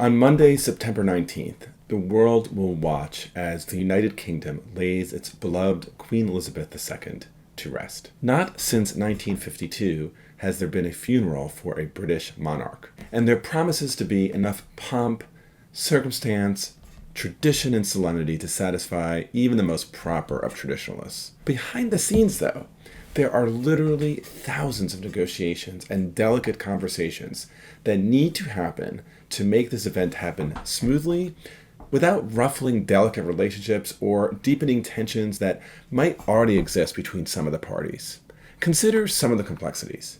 On Monday, September 19th, the world will watch as the United Kingdom lays its beloved Queen Elizabeth II to rest. Not since 1952 has there been a funeral for a British monarch, and there promises to be enough pomp, circumstance, tradition, and solemnity to satisfy even the most proper of traditionalists. Behind the scenes, though, there are literally thousands of negotiations and delicate conversations that need to happen to make this event happen smoothly, without ruffling delicate relationships or deepening tensions that might already exist between some of the parties. Consider some of the complexities.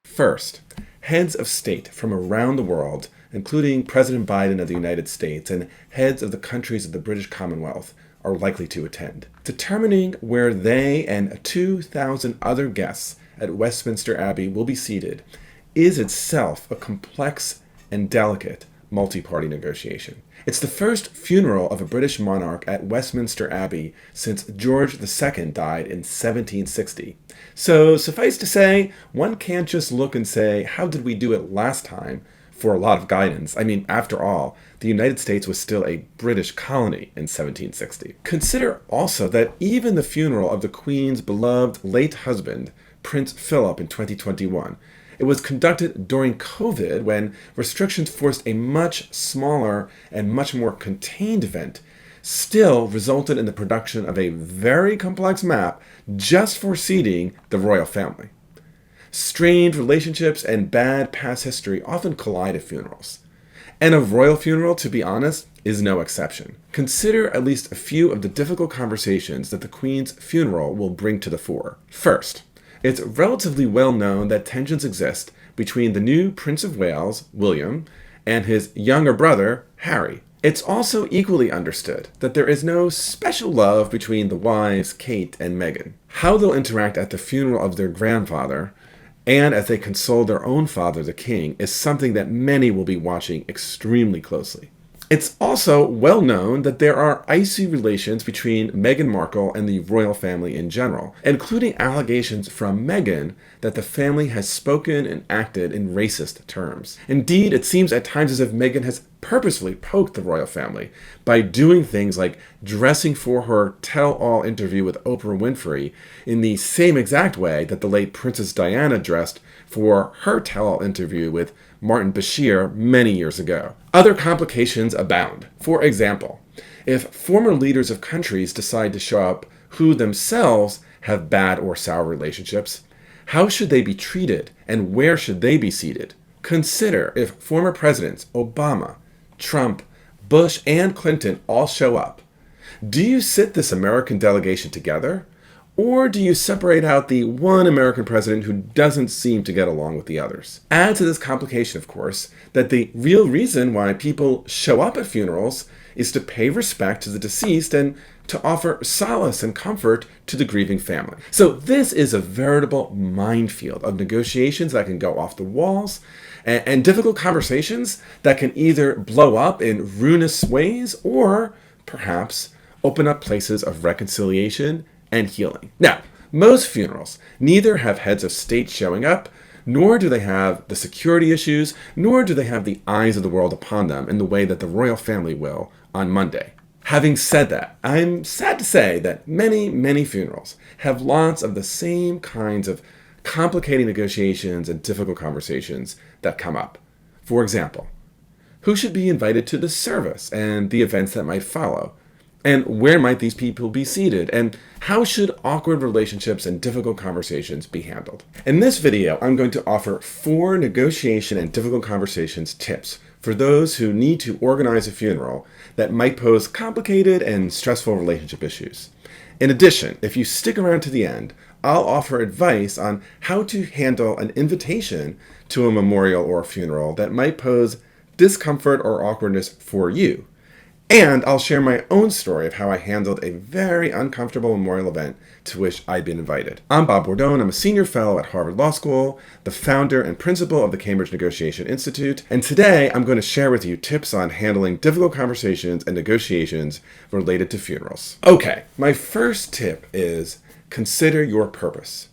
First, heads of state from around the world, including President Biden of the United States and heads of the countries of the British Commonwealth, are likely to attend. Determining where they and 2,000 other guests at Westminster Abbey will be seated is itself a complex and delicate multi-party negotiation. It's the first funeral of a British monarch at Westminster Abbey since George II died in 1760. So suffice to say, one can't just look and say, how did we do it last time, for a lot of guidance. I mean, after all, the United States was still a British colony in 1760. Consider also that even the funeral of the Queen's beloved late husband, Prince Philip, in 2021, it was conducted during COVID, when restrictions forced a much smaller and much more contained event, still resulted in the production of a very complex map just for seating the royal family. Strained relationships and bad past history often collide at funerals. And a royal funeral, to be honest, is no exception. Consider at least a few of the difficult conversations that the Queen's funeral will bring to the fore. First, it's relatively well known that tensions exist between the new Prince of Wales, William, and his younger brother, Harry. It's also equally understood that there is no special love between the wives, Kate and Meghan. How they'll interact at the funeral of their grandfather, and as they console their own father, the king, is something that many will be watching extremely closely. It's also well known that there are icy relations between Meghan Markle and the royal family in general, including allegations from Meghan that the family has spoken and acted in racist terms. Indeed, it seems at times as if Meghan has purposefully poked the royal family by doing things like dressing for her tell-all interview with Oprah Winfrey in the same exact way that the late Princess Diana dressed for her tell-all interview with Martin Bashir many years ago. Other complications abound. For example, if former leaders of countries decide to show up who themselves have bad or sour relationships, how should they be treated and where should they be seated? Consider if former presidents Obama, Trump, Bush, and Clinton all show up. Do you sit this American delegation together? Or do you separate out the one American president who doesn't seem to get along with the others? Add to this complication, of course, that the real reason why people show up at funerals is to pay respect to the deceased and to offer solace and comfort to the grieving family. So this is a veritable minefield of negotiations that can go off the walls and difficult conversations that can either blow up in ruinous ways or perhaps open up places of reconciliation and healing. Now, most funerals neither have heads of state showing up, nor do they have the security issues, nor do they have the eyes of the world upon them in the way that the royal family will on Monday. Having said that, I'm sad to say that many funerals have lots of the same kinds of complicating negotiations and difficult conversations that come up. For example, who should be invited to the service and the events that might follow? And where might these people be seated? And how should awkward relationships and difficult conversations be handled? In this video, I'm going to offer 4 negotiation and difficult conversations tips for those who need to organize a funeral that might pose complicated and stressful relationship issues. In addition, if you stick around to the end, I'll offer advice on how to handle an invitation to a memorial or a funeral that might pose discomfort or awkwardness for you. And I'll share my own story of how I handled a very uncomfortable memorial event to which I'd been invited. I'm Bob Bordone. I'm a senior fellow at Harvard Law School, the founder and principal of the Cambridge Negotiation Institute, and today I'm going to share with you tips on handling difficult conversations and negotiations related to funerals. Okay, my first tip is consider your purpose.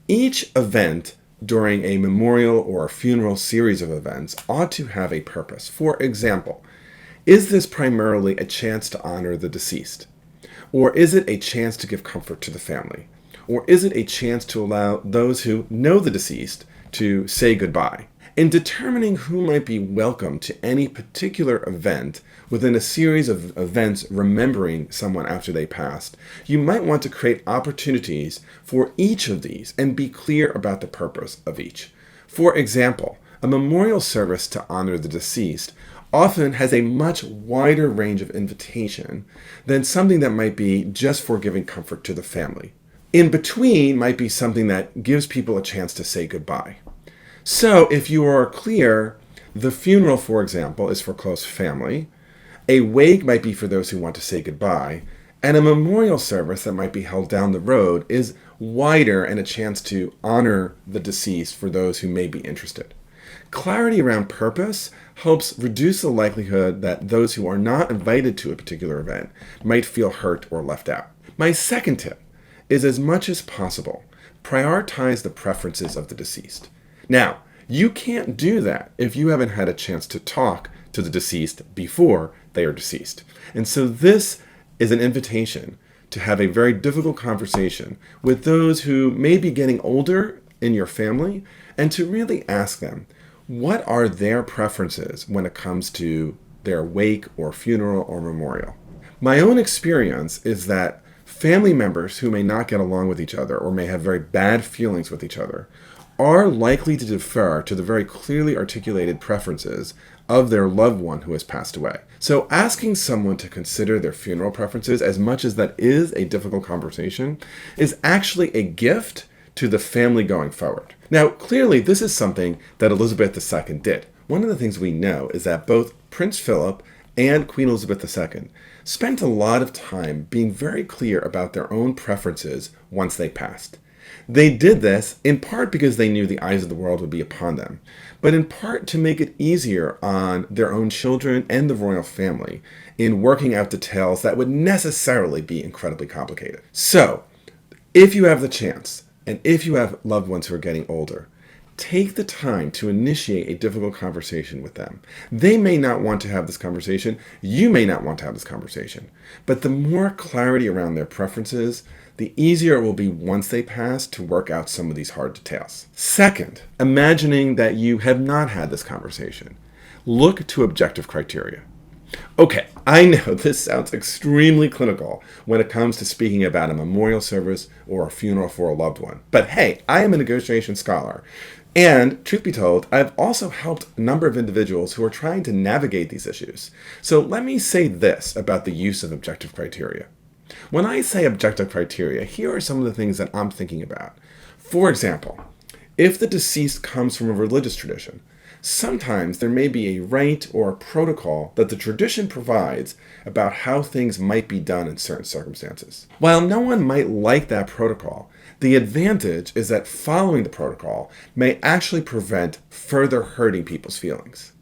Each event during a memorial or a funeral series of events ought to have a purpose. For example, is this primarily a chance to honor the deceased? Or is it a chance to give comfort to the family? Or is it a chance to allow those who know the deceased to say goodbye? In determining who might be welcome to any particular event within a series of events remembering someone after they passed, you might want to create opportunities for each of these and be clear about the purpose of each. For example, a memorial service to honor the deceased often has a much wider range of invitation than something that might be just for giving comfort to the family. In between might be something that gives people a chance to say goodbye. So if you are clear, the funeral, for example, is for close family, a wake might be for those who want to say goodbye, and a memorial service that might be held down the road is wider and a chance to honor the deceased for those who may be interested. Clarity around purpose helps reduce the likelihood that those who are not invited to a particular event might feel hurt or left out. My second tip is, as much as possible, prioritize the preferences of the deceased. Now, you can't do that if you haven't had a chance to talk to the deceased before they are deceased. And so this is an invitation to have a very difficult conversation with those who may be getting older in your family and to really ask them, what are their preferences when it comes to their wake or funeral or memorial? My own experience is that family members who may not get along with each other or may have very bad feelings with each other are likely to defer to the very clearly articulated preferences of their loved one who has passed away. So asking someone to consider their funeral preferences, as much as that is a difficult conversation, is actually a gift to the family going forward. Now, clearly, this is something that Elizabeth II did. One of the things we know is that both Prince Philip and Queen Elizabeth II spent a lot of time being very clear about their own preferences once they passed. They did this in part because they knew the eyes of the world would be upon them, but in part to make it easier on their own children and the royal family in working out details that would necessarily be incredibly complicated. So, if you have the chance, and if you have loved ones who are getting older, take the time to initiate a difficult conversation with them. They may not want to have this conversation. You may not want to have this conversation. But the more clarity around their preferences, the easier it will be once they pass to work out some of these hard details. Second, imagining that you have not had this conversation, look to objective criteria. Okay, I know this sounds extremely clinical when it comes to speaking about a memorial service or a funeral for a loved one. But hey, I am a negotiation scholar. And truth be told, I've also helped a number of individuals who are trying to navigate these issues. So let me say this about the use of objective criteria. When I say objective criteria, here are some of the things that I'm thinking about. For example, if the deceased comes from a religious tradition, sometimes there may be a rite or a protocol that the tradition provides about how things might be done in certain circumstances. While no one might like that protocol, the advantage is that following the protocol may actually prevent further hurting people's feelings.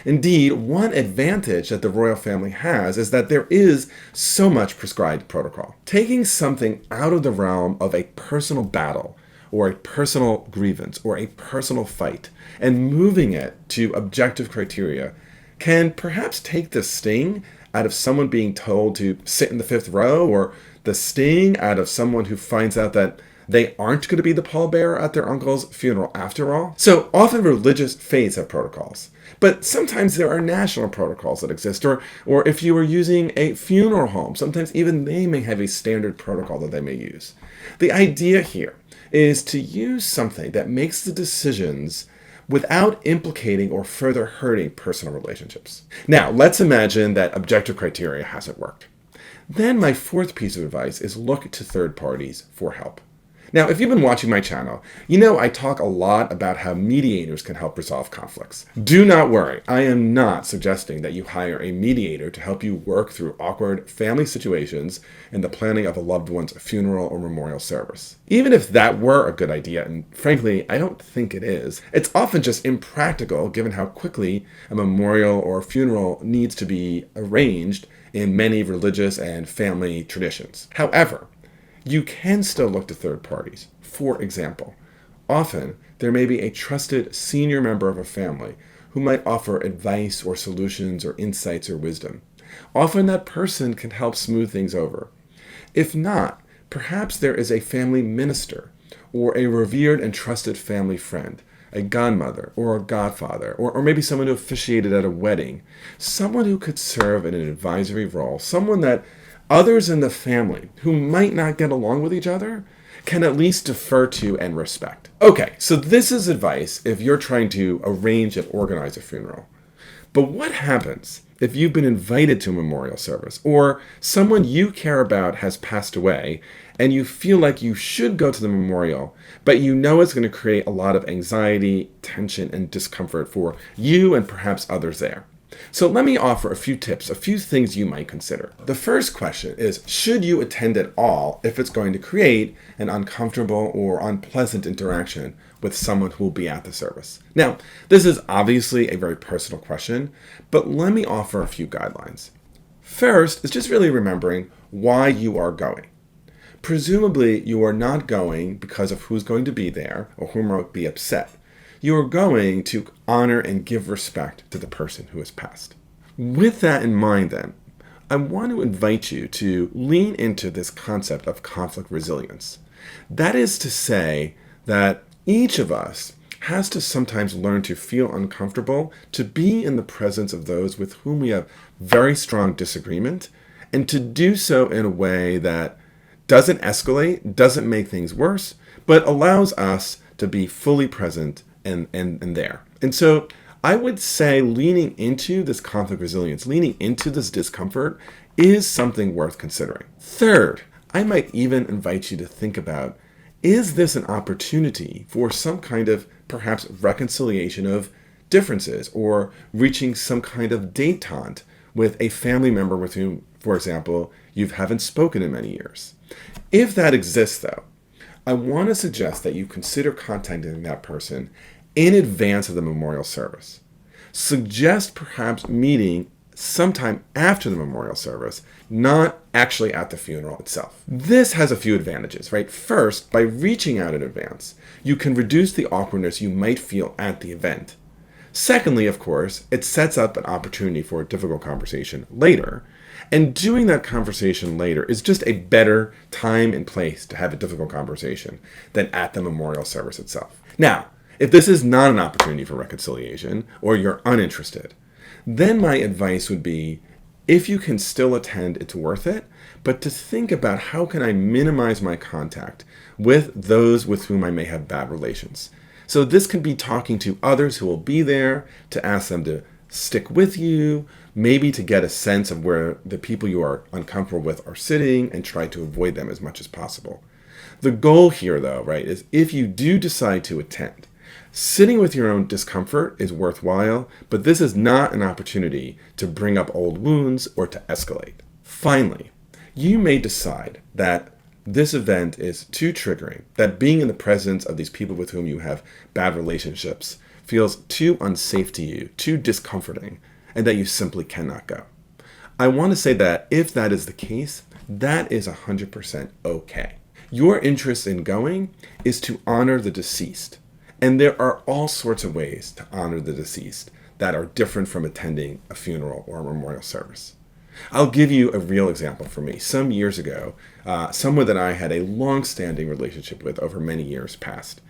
Indeed, one advantage that the royal family has is that there is so much prescribed protocol. Taking something out of the realm of a personal battle or a personal grievance or a personal fight and moving it to objective criteria can perhaps take the sting out of someone being told to sit in the fifth row, or the sting out of someone who finds out that they aren't going to be the pallbearer at their uncle's funeral after all. So often religious faiths have protocols, but sometimes there are national protocols that exist, or if you are using a funeral home, sometimes even they may have a standard protocol that they may use. The idea here is to use something that makes the decisions without implicating or further hurting personal relationships. Now, let's imagine that objective criteria hasn't worked. Then my fourth piece of advice is look to third parties for help. Now, if you've been watching my channel, you know I talk a lot about how mediators can help resolve conflicts. Do not worry, I am not suggesting that you hire a mediator to help you work through awkward family situations in the planning of a loved one's funeral or memorial service. Even if that were a good idea, and frankly, I don't think it is, it's often just impractical given how quickly a memorial or funeral needs to be arranged in many religious and family traditions. However, you can still look to third parties. For example, Often, there may be a trusted senior member of a family who might offer advice or solutions or insights or wisdom. Often that person can help smooth things over. If not, perhaps there is a family minister or a revered and trusted family friend, a godmother or a godfather, or maybe someone who officiated at a wedding, someone who could serve in an advisory role, someone that others in the family who might not get along with each other can at least defer to and respect. Okay, so this is advice if you're trying to arrange and organize a funeral. But what happens if you've been invited to a memorial service or someone you care about has passed away and you feel like you should go to the memorial, but you know it's going to create a lot of anxiety, tension, and discomfort for you and perhaps others there? So let me offer a few tips, a few things you might consider. The first question is, should you attend at all if it's going to create an uncomfortable or unpleasant interaction with someone who will be at the service? Now, this is obviously a very personal question, but let me offer a few guidelines. First is just really remembering why you are going. Presumably, you are not going because of who's going to be there or who might be upset. You are going to honor and give respect to the person who has passed. With that in mind, then, I want to invite you to lean into this concept of conflict resilience. That is to say that each of us has to sometimes learn to feel uncomfortable, to be in the presence of those with whom we have very strong disagreement, and to do so in a way that doesn't escalate, doesn't make things worse, but allows us to be fully present and there. And so I would say leaning into this conflict resilience, leaning into this discomfort is something worth considering. Third, I might even invite you to think about, is this an opportunity for some kind of perhaps reconciliation of differences or reaching some kind of détente with a family member with whom, for example, you haven't spoken in many years? If that exists, though, I want to suggest that you consider contacting that person in advance of the memorial service. Suggest perhaps meeting sometime after the memorial service, not actually at the funeral itself. This has a few advantages, right? First, by reaching out in advance, you can reduce the awkwardness you might feel at the event. Secondly, of course, it sets up an opportunity for a difficult conversation later. And doing that conversation later is just a better time and place to have a difficult conversation than at the memorial service itself. Now, if this is not an opportunity for reconciliation, or you're uninterested, then my advice would be, if you can still attend, it's worth it, but to think about how can I minimize my contact with those with whom I may have bad relations. So this can be talking to others who will be there, to ask them to stick with you, maybe to get a sense of where the people you are uncomfortable with are sitting and try to avoid them as much as possible. The goal here, though, right, is if you do decide to attend, sitting with your own discomfort is worthwhile, but this is not an opportunity to bring up old wounds or to escalate. Finally, you may decide that this event is too triggering, that being in the presence of these people with whom you have bad relationships feels too unsafe to you, too discomforting, and that you simply cannot go. I want to say that if that is the case, that is 100% okay. Your interest in going is to honor the deceased. And there are all sorts of ways to honor the deceased that are different from attending a funeral or a memorial service. I'll give you a real example for me. Some years ago, someone that I had a long-standing relationship with over many years passed.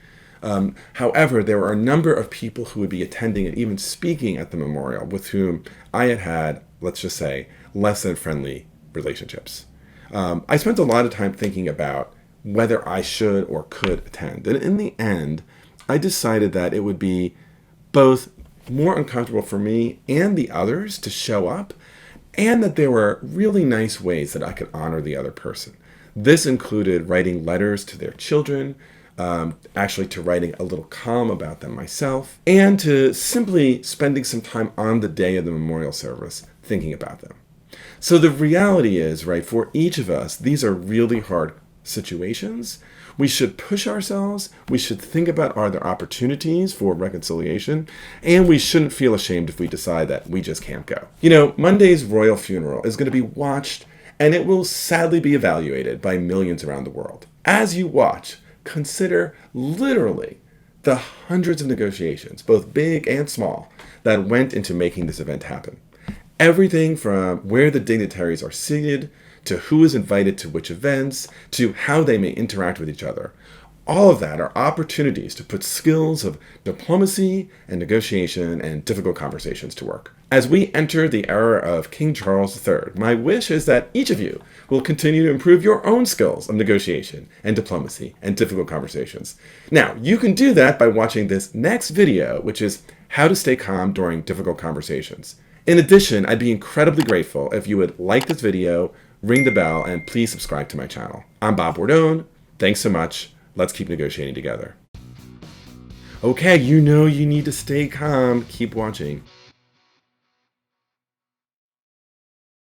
However, there were a number of people who would be attending and even speaking at the memorial with whom I had, let's just say, less than friendly relationships. I spent a lot of time thinking about whether I should or could attend. And in the end, I decided that it would be both more uncomfortable for me and the others to show up, and that there were really nice ways that I could honor the other person. This included writing letters to their children, actually to writing a little column about them myself, and to simply spending some time on the day of the memorial service thinking about them. So the reality is, right, for each of us, these are really hard situations. We should push ourselves, we should think about are there opportunities for reconciliation, and we shouldn't feel ashamed if we decide that we just can't go. You know, Monday's royal funeral is going to be watched, and it will sadly be evaluated by millions around the world. As you watch, consider literally the hundreds of negotiations, both big and small, that went into making this event happen. Everything from where the dignitaries are seated, to who is invited to which events, to how they may interact with each other. All of that are opportunities to put skills of diplomacy and negotiation and difficult conversations to work. As we enter the era of King Charles III, my wish is that each of you will continue to improve your own skills of negotiation and diplomacy and difficult conversations. Now, you can do that by watching this next video, which is how to stay calm during difficult conversations. In addition, I'd be incredibly grateful if you would like this video, ring the bell, and please subscribe to my channel. I'm Bob Bordone. Thanks so much. Let's keep negotiating together. Okay, you know you need to stay calm. Keep watching.